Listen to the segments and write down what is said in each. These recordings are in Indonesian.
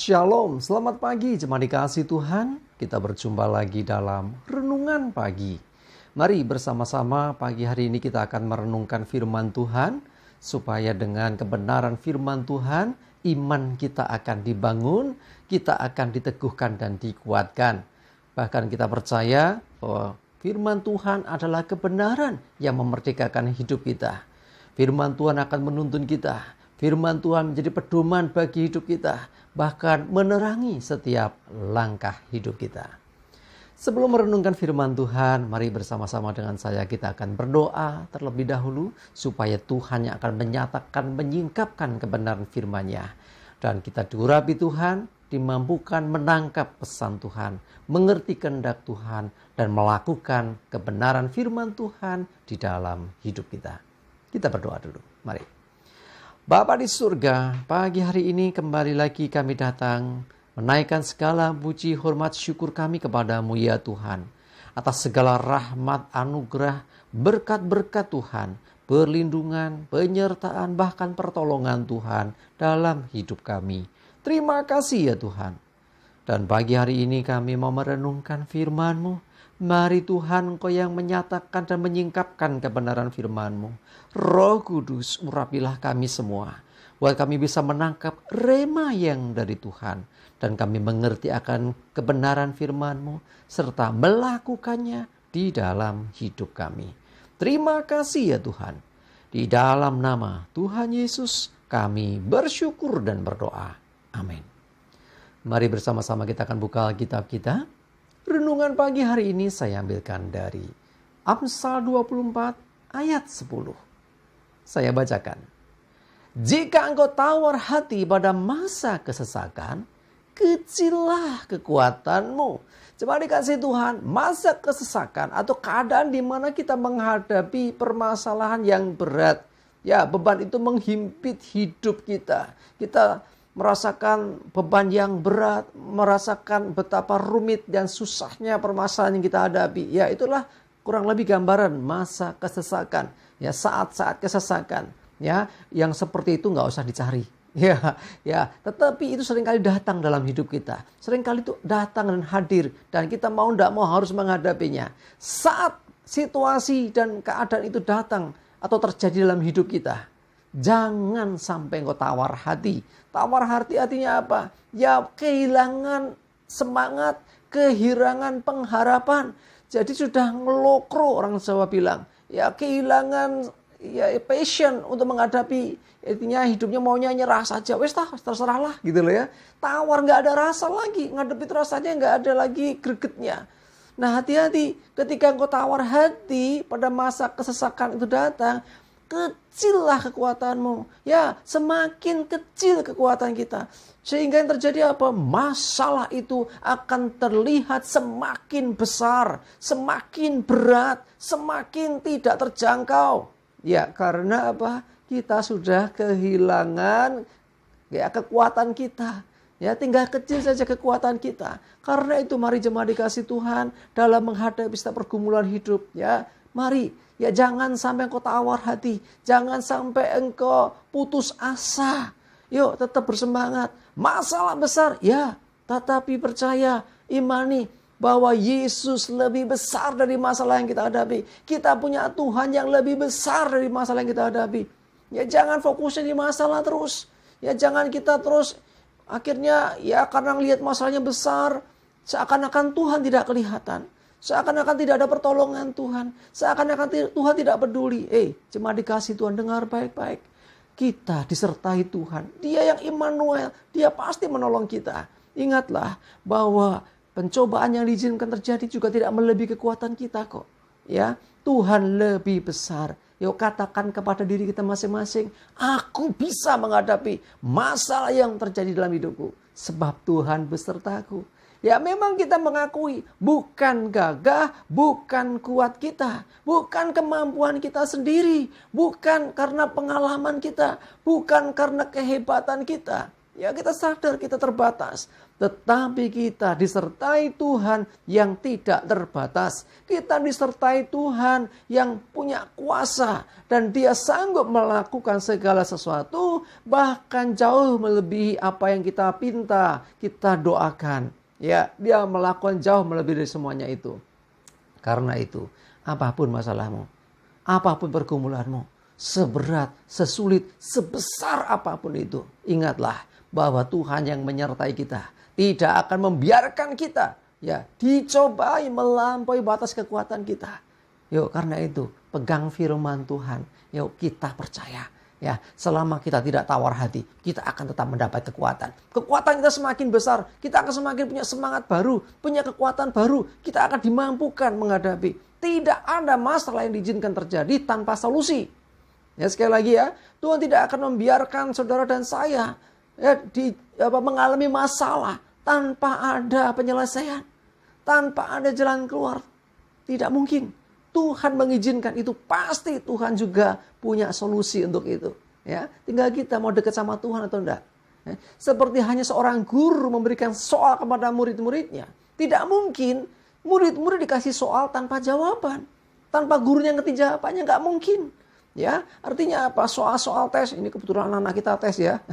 Shalom, selamat pagi jemaat dikasih Tuhan. Kita berjumpa lagi dalam Renungan Pagi. Mari bersama-sama pagi hari ini kita akan merenungkan firman Tuhan. Supaya dengan kebenaran firman Tuhan, iman kita akan dibangun, kita akan diteguhkan dan dikuatkan. Bahkan kita percaya bahwa firman Tuhan adalah kebenaran yang memerdekakan hidup kita. Firman Tuhan akan menuntun kita. Firman Tuhan menjadi pedoman bagi hidup kita, bahkan menerangi setiap langkah hidup kita. Sebelum merenungkan firman Tuhan, mari bersama-sama dengan saya kita akan berdoa terlebih dahulu supaya Tuhan yang akan menyatakan, menyingkapkan kebenaran firman-Nya. Dan kita diurapi Tuhan, dimampukan menangkap pesan Tuhan, mengerti kehendak Tuhan, dan melakukan kebenaran firman Tuhan di dalam hidup kita. Kita berdoa dulu, mari. Bapa di surga, pagi hari ini kembali lagi kami datang menaikkan segala puji, hormat, syukur kami kepadamu ya Tuhan. Atas segala rahmat, anugerah, berkat-berkat Tuhan, perlindungan, penyertaan, bahkan pertolongan Tuhan dalam hidup kami. Terima kasih ya Tuhan. Dan pagi hari ini kami mau merenungkan firman-Mu. Mari Tuhan, Engkau yang menyatakan dan menyingkapkan kebenaran firman-Mu. Roh Kudus, urapilah kami semua. Buat kami bisa menangkap rema yang dari Tuhan. Dan kami mengerti akan kebenaran firman-Mu. Serta melakukannya di dalam hidup kami. Terima kasih ya Tuhan. Di dalam nama Tuhan Yesus kami bersyukur dan berdoa. Amin. Mari bersama-sama kita akan buka Alkitab kita. Renungan pagi hari ini saya ambilkan dari Amsal 24 ayat 10. Saya bacakan. Jika engkau tawar hati pada masa kesesakan, kecillah kekuatanmu. Coba dikasih Tuhan, masa kesesakan atau keadaan di mana kita menghadapi permasalahan yang berat. Ya, beban itu menghimpit hidup kita. Kita merasakan beban yang berat, merasakan betapa rumit dan susahnya permasalahan yang kita hadapi. Ya, itulah kurang lebih gambaran masa kesesakan. Ya, saat-saat kesesakan. Ya, yang seperti itu nggak usah dicari. Ya, tetapi itu seringkali datang dalam hidup kita. Seringkali itu datang dan hadir dan kita mau tidak mau harus menghadapinya. Saat situasi dan keadaan itu datang atau terjadi dalam hidup kita, jangan sampai engkau tawar hati. Tawar hati artinya apa? Ya, kehilangan semangat, kehilangan pengharapan. Jadi sudah ngelokro, orang Jawa bilang. Ya, kehilangan passion untuk menghadapi. Artinya hidupnya maunya nyerah saja. Wes terserahlah gitu loh ya. Tawar, nggak ada rasa lagi. Ngadepi itu rasanya nggak ada lagi gregetnya. Nah, hati-hati ketika engkau tawar hati pada masa kesesakan itu datang. Kecillah kekuatanmu. Ya, semakin kecil kekuatan kita. Sehingga yang terjadi apa? Masalah itu akan terlihat semakin besar, semakin berat, semakin tidak terjangkau. Ya, karena apa? Kita sudah kehilangan kekuatan kita. Ya, tinggal kecil saja kekuatan kita. Karena itu mari jemaat dikasih Tuhan dalam menghadapi setiap pergumulan hidup. Ya, mari. Ya, jangan sampai engkau tawar hati. Jangan sampai engkau putus asa. Yuk, tetap bersemangat. Masalah besar, ya. Tetapi percaya, imani bahwa Yesus lebih besar dari masalah yang kita hadapi. Kita punya Tuhan yang lebih besar dari masalah yang kita hadapi. Ya, jangan fokusnya di masalah terus. Ya, jangan kita terus akhirnya ya karena lihat masalahnya besar, seakan-akan Tuhan tidak kelihatan. Seakan-akan tidak ada pertolongan Tuhan. Seakan-akan Tuhan tidak peduli. Jemaat dikasih Tuhan, dengar baik-baik. Kita disertai Tuhan. Dia yang Immanuel. Dia pasti menolong kita. Ingatlah bahwa pencobaan yang diizinkan terjadi juga tidak melebihi kekuatan kita kok. Ya, Tuhan lebih besar. Yuk katakan kepada diri kita masing-masing. Aku bisa menghadapi masalah yang terjadi dalam hidupku. Sebab Tuhan besertaku. Ya, memang kita mengakui bukan gagah, bukan kuat kita, bukan kemampuan kita sendiri, bukan karena pengalaman kita, bukan karena kehebatan kita. Ya, kita sadar kita terbatas. Tetapi kita disertai Tuhan yang tidak terbatas. Kita disertai Tuhan yang punya kuasa. Dan Dia sanggup melakukan segala sesuatu. Bahkan jauh melebihi apa yang kita pinta, kita doakan. Ya, Dia melakukan jauh melebihi dari semuanya itu. Karena itu, apapun masalahmu, apapun pergumulanmu, seberat, sesulit, sebesar apapun itu, ingatlah bahwa Tuhan yang menyertai kita tidak akan membiarkan kita ya dicobai melampaui batas kekuatan kita. Yuk, karena itu pegang firman Tuhan. Yuk, kita percaya ya, selama kita tidak tawar hati, kita akan tetap mendapat kekuatan. Kekuatan kita semakin besar, kita akan semakin punya semangat baru, punya kekuatan baru, kita akan dimampukan menghadapi. Tidak ada masalah yang diizinkan terjadi tanpa solusi. Ya, sekali lagi ya, Tuhan tidak akan membiarkan saudara dan saya ya, mengalami masalah tanpa ada penyelesaian, tanpa ada jalan keluar. Tidak mungkin. Tuhan mengizinkan itu, pasti Tuhan juga punya solusi untuk itu. Ya, tinggal kita mau dekat sama Tuhan atau enggak. Ya, seperti hanya seorang guru memberikan soal kepada murid-muridnya. Tidak mungkin murid-murid dikasih soal tanpa jawaban, tanpa gurunya ngerti jawabannya, nggak mungkin. Ya, artinya apa? Soal-soal tes, ini kebetulan anak-anak kita tes ya.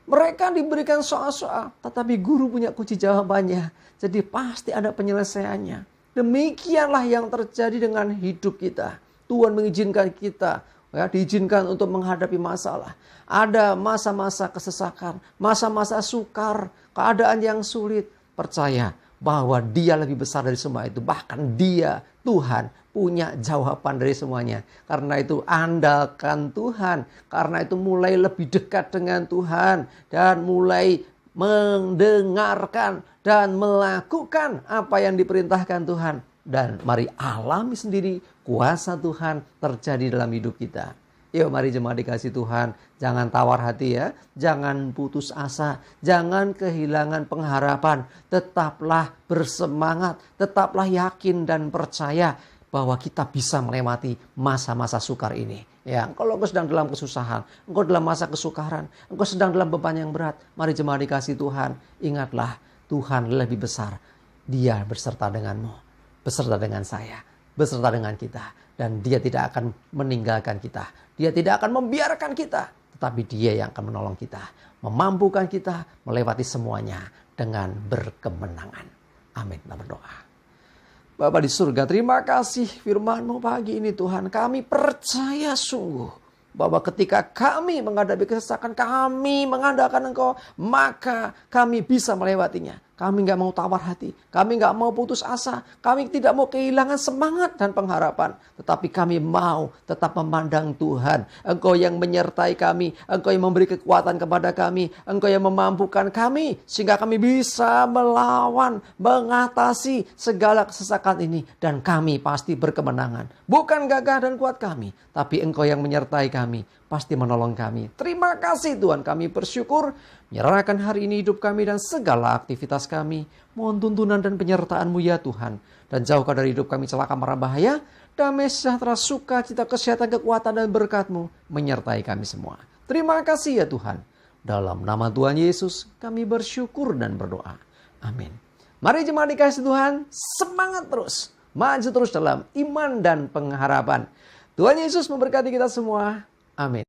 Mereka diberikan soal-soal, tetapi guru punya kunci jawabannya. Jadi pasti ada penyelesaiannya. Demikianlah yang terjadi dengan hidup kita. Tuhan mengizinkan kita, ya, diizinkan untuk menghadapi masalah. Ada masa-masa kesesakan, masa-masa sukar, keadaan yang sulit. Percaya bahwa Dia lebih besar dari semua itu. Bahkan Dia, Tuhan, punya jawaban dari semuanya. Karena itu andalkan Tuhan. Karena itu mulai lebih dekat dengan Tuhan. Dan mulai mendengarkan dan melakukan apa yang diperintahkan Tuhan. Dan mari alami sendiri kuasa Tuhan terjadi dalam hidup kita. Yuk, mari jemaat dikasih Tuhan, jangan tawar hati ya, jangan putus asa, jangan kehilangan pengharapan. Tetaplah bersemangat, tetaplah yakin dan percaya bahwa kita bisa melewati masa-masa sukar ini. Ya, kalau engkau sedang dalam kesusahan, engkau dalam masa kesukaran, engkau sedang dalam beban yang berat, mari jemaat dikasih Tuhan, ingatlah Tuhan lebih besar. Dia beserta denganmu, beserta dengan saya, beserta dengan kita. Dan Dia tidak akan meninggalkan kita. Dia tidak akan membiarkan kita. Tetapi Dia yang akan menolong kita, memampukan kita melewati semuanya dengan berkemenangan. Amin. Kita berdoa. Bapa di surga, terima kasih firman-Mu pagi ini Tuhan. Kami percaya sungguh bahwa ketika kami menghadapi kesesakan, kami mengandalkan Engkau, maka kami bisa melewatinya. Kami gak mau tawar hati, kami gak mau putus asa, kami tidak mau kehilangan semangat dan pengharapan. Tetapi kami mau tetap memandang Tuhan. Engkau yang menyertai kami, Engkau yang memberi kekuatan kepada kami, Engkau yang memampukan kami, sehingga kami bisa melawan, mengatasi segala kesesakan ini. Dan kami pasti berkemenangan. Bukan gagah dan kuat kami, tapi Engkau yang menyertai kami, pasti menolong kami. Terima kasih Tuhan, kami bersyukur. Menyerahkan hari ini hidup kami dan segala aktivitas kami. Mohon tuntunan dan penyertaan-Mu ya Tuhan. Dan jauhkan dari hidup kami celaka mara bahaya. Damai sejahtera, sukacita, kesehatan, kekuatan dan berkat-Mu menyertai kami semua. Terima kasih ya Tuhan. Dalam nama Tuhan Yesus kami bersyukur dan berdoa. Amin. Mari jemaat dikasih Tuhan, semangat terus. Maju terus dalam iman dan pengharapan. Tuhan Yesus memberkati kita semua. Amin.